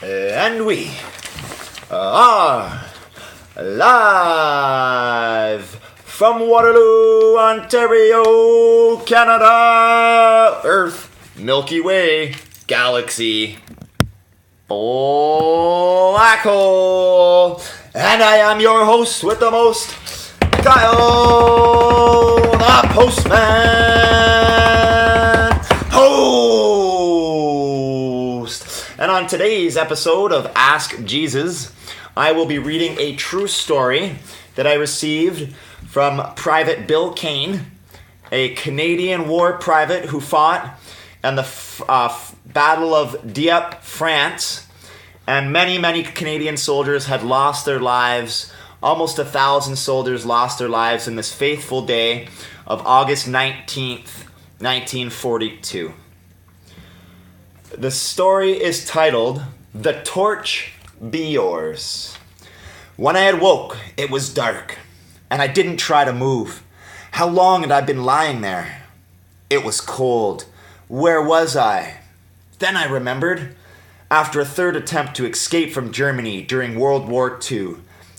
And we are live from Waterloo, Ontario, Canada, Earth, Milky Way, Galaxy, Black Hole, and I am your host with the most, Kyle, the Postman, host. And on today's episode of Ask Jesus, I will be reading a true story that I received from Private Bill Kane, a Canadian war private who fought in the Battle of Dieppe, France, and many Canadian soldiers had lost their lives. Almost 1,000 soldiers lost their lives in this faithful day of August 19th, 1942. The story is titled, "The Torch Be Yours." When I had woke, it was dark, and I didn't try to move. How long had I been lying there? It was cold. Where was I? Then I remembered. After a third attempt to escape from Germany during World War II,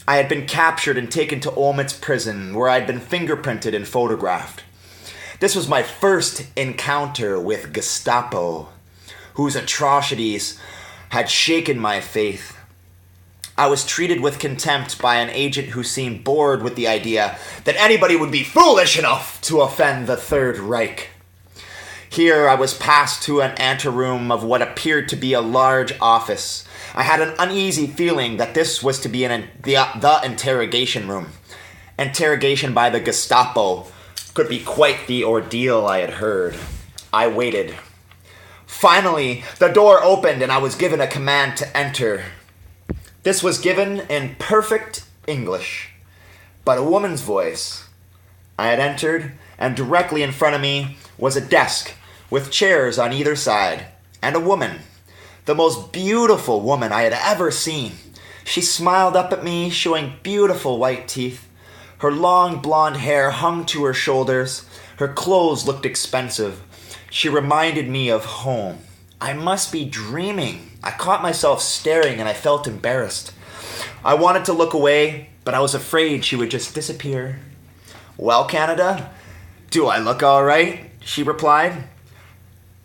I had been captured and taken to Olmütz prison, where I had been fingerprinted and photographed. This was my first encounter with Gestapo, whose atrocities had shaken my faith. I was treated with contempt by an agent who seemed bored with the idea that anybody would be foolish enough to offend the Third Reich. Here I was passed to an anteroom of what appeared to be a large office. I had an uneasy feeling that this was to be the interrogation room. Interrogation by the Gestapo could be quite the ordeal I had heard. I waited. Finally, the door opened and I was given a command to enter. This was given in perfect English, but a woman's voice. I had entered, and directly in front of me was a desk with chairs on either side, and a woman, the most beautiful woman I had ever seen. She smiled up at me, showing beautiful white teeth. Her long blonde hair hung to her shoulders. Her clothes looked expensive. She reminded me of home. I must be dreaming. I caught myself staring and I felt embarrassed. I wanted to look away, but I was afraid she would just disappear. "Well, Canada, do I look all right?" she replied.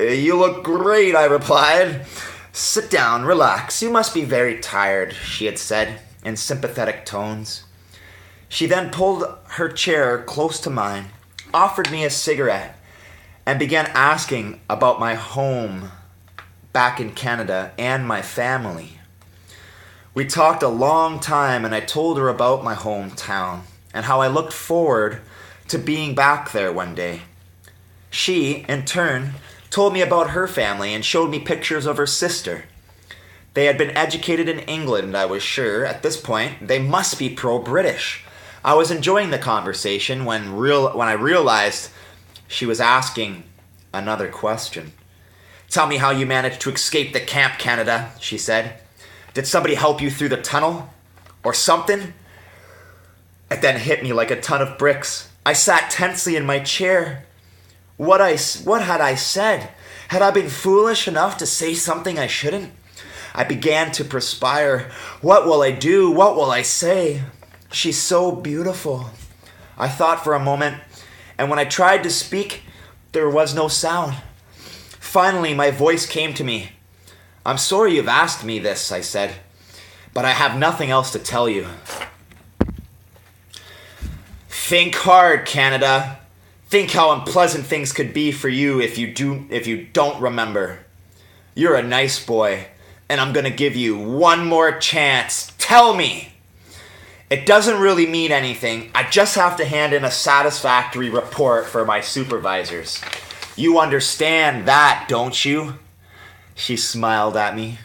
"You look great," I replied. "Sit down, relax. You must be very tired," she had said in sympathetic tones. She then pulled her chair close to mine, offered me a cigarette, and began asking about my home back in Canada and my family. We talked a long time, and I told her about my hometown and how I looked forward to being back there one day. She, in turn, told me about her family and showed me pictures of her sister. They had been educated in England, I was sure. At this point, they must be pro-British. I was enjoying the conversation when I realized she was asking another question. "Tell me how you managed to escape the camp, Canada," she said. "Did somebody help you through the tunnel? Or something?" It then hit me like a ton of bricks. I sat tensely in my chair. What had I said? Had I been foolish enough to say something I shouldn't? I began to perspire. What will I do? What will I say? She's so beautiful. I thought for a moment, and when I tried to speak, there was no sound. Finally, my voice came to me. "I'm sorry you've asked me this," I said, "but I have nothing else to tell you." "Think hard, Canada. Think how unpleasant things could be for you if you don't remember. You're a nice boy, and I'm gonna give you one more chance. Tell me. It doesn't really mean anything. I just have to hand in a satisfactory report for my supervisors. You understand that, don't you?" She smiled at me.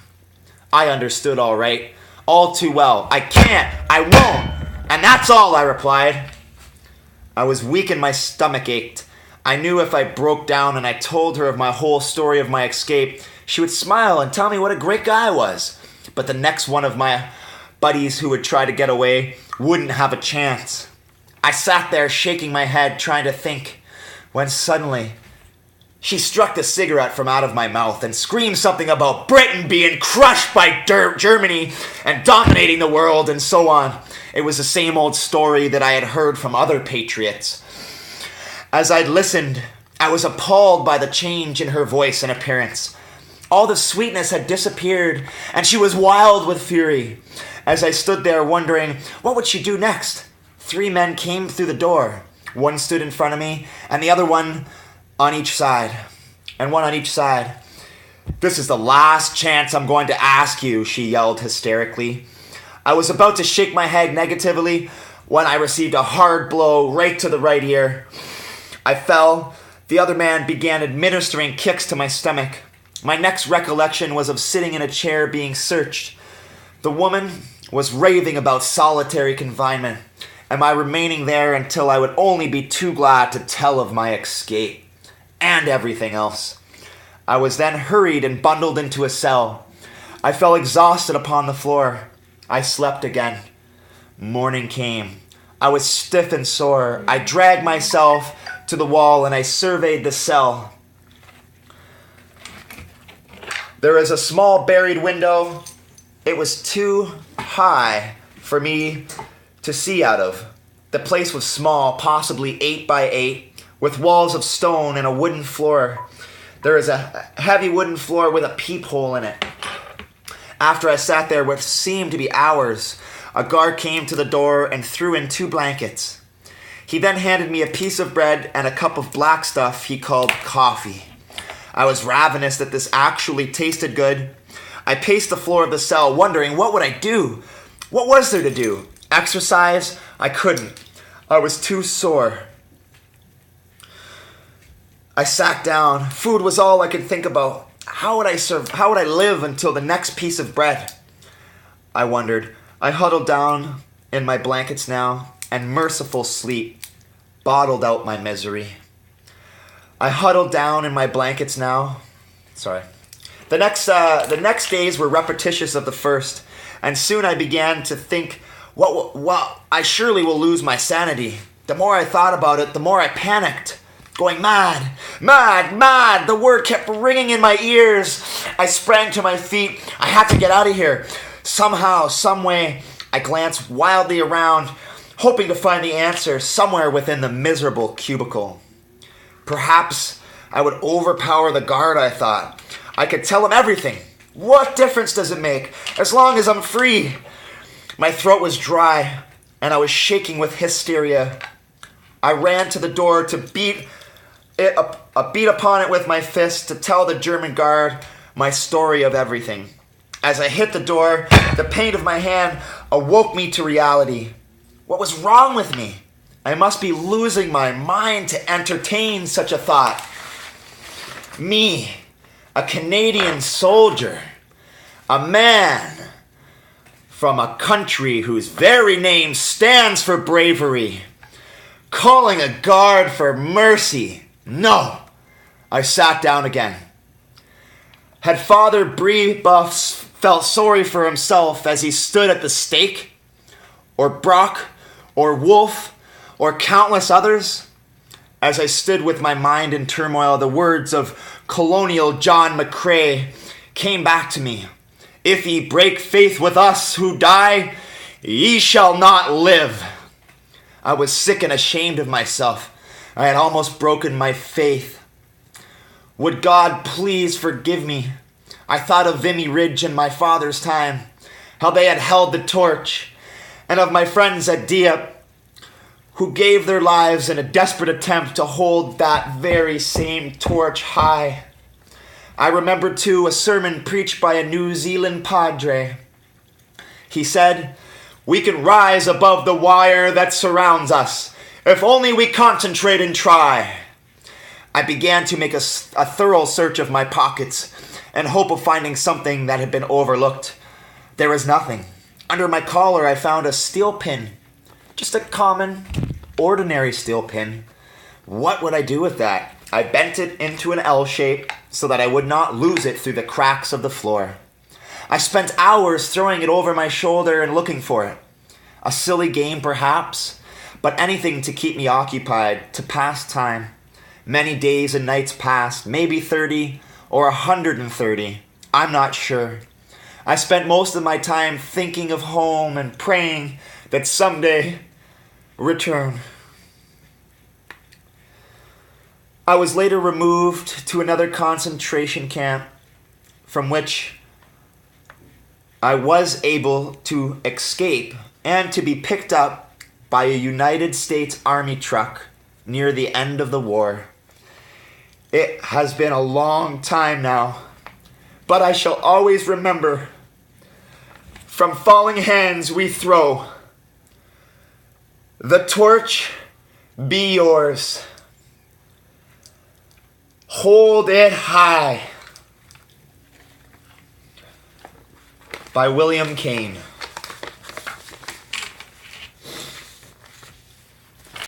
I understood all right, all too well. "I can't, I won't, and that's all," I replied. I was weak and my stomach ached. I knew if I broke down and I told her of my whole story of my escape, she would smile and tell me what a great guy I was. But the next one of my buddies who would try to get away wouldn't have a chance. I sat there shaking my head, trying to think, when suddenly She struck the cigarette from out of my mouth and screamed something about Britain being crushed by Germany and dominating the world and so on. It was the same old story that I had heard from other patriots. As I'd listened, I was appalled by the change in her voice and appearance. All the sweetness had disappeared, and she was wild with fury. As I stood there wondering, what would she do next? 3 men came through the door. One stood in front of me, and the other one on each side. And one on each side. "This is the last chance I'm going to ask you," she yelled hysterically. I was about to shake my head negatively when I received a hard blow right to the right ear. I fell. The other man began administering kicks to my stomach. My next recollection was of sitting in a chair being searched. The woman was raving about solitary confinement, and my remaining there until I would only be too glad to tell of my escape, and everything else. I was then hurried and bundled into a cell. I fell exhausted upon the floor. I slept again. Morning came. I was stiff and sore. I dragged myself to the wall and I surveyed the cell. There is a small buried window. It was too high for me to see out of. The place was small, possibly 8 by 8, with walls of stone and a wooden floor. There is a heavy wooden floor with a peephole in it. After I sat there what seemed to be hours, a guard came to the door and threw in 2 blankets. He then handed me a piece of bread and a cup of black stuff he called coffee. I was ravenous that this actually tasted good. I paced the floor of the cell, wondering what would I do? What was there to do? Exercise? I couldn't. I was too sore. I sat down. Food was all I could think about. How would I live until the next piece of bread? I wondered. I huddled down in my blankets now, and merciful sleep bottled out my misery. I huddled down in my blankets now. The next days were repetitious of the first, and soon I began to think, I surely will lose my sanity. The more I thought about it, the more I panicked. Going mad, mad, mad. The word kept ringing in my ears. I sprang to my feet. I had to get out of here. Somehow, some way, I glanced wildly around, hoping to find the answer somewhere within the miserable cubicle. Perhaps I would overpower the guard, I thought. I could tell him everything. What difference does it make, as long as I'm free? My throat was dry, and I was shaking with hysteria. I ran to the door to beat upon it with my fist to tell the German guard my story of everything. As I hit the door, the pain of my hand awoke me to reality. What was wrong with me? I must be losing my mind to entertain such a thought. Me, a Canadian soldier, a man from a country whose very name stands for bravery, calling a guard for mercy. No! I sat down again. Had Father Brebeuf felt sorry for himself as he stood at the stake? Or Brock? Or Wolfe? Or countless others? As I stood with my mind in turmoil, the words of Colonial John McCrae came back to me. If ye break faith with us who die, ye shall not live. I was sick and ashamed of myself. I had almost broken my faith. Would God please forgive me? I thought of Vimy Ridge in my father's time, how they had held the torch, and of my friends at Dieppe, who gave their lives in a desperate attempt to hold that very same torch high. I remembered, too, a sermon preached by a New Zealand padre. He said, "We can rise above the wire that surrounds us, if only we concentrate and try." I began to make a thorough search of my pockets in hope of finding something that had been overlooked. There was nothing. Under my collar, I found a steel pin. Just a common, ordinary steel pin. What would I do with that? I bent it into an L shape so that I would not lose it through the cracks of the floor. I spent hours throwing it over my shoulder and looking for it. A silly game, perhaps, but anything to keep me occupied, to pass time. Many days and nights passed, maybe 30 or 130. I'm not sure. I spent most of my time thinking of home and praying that someday return. I was later removed to another concentration camp from which I was able to escape and to be picked up by a United States Army truck near the end of the war. It has been a long time now, but I shall always remember, from falling hands we throw, the torch be yours. Hold it high. By William Kane.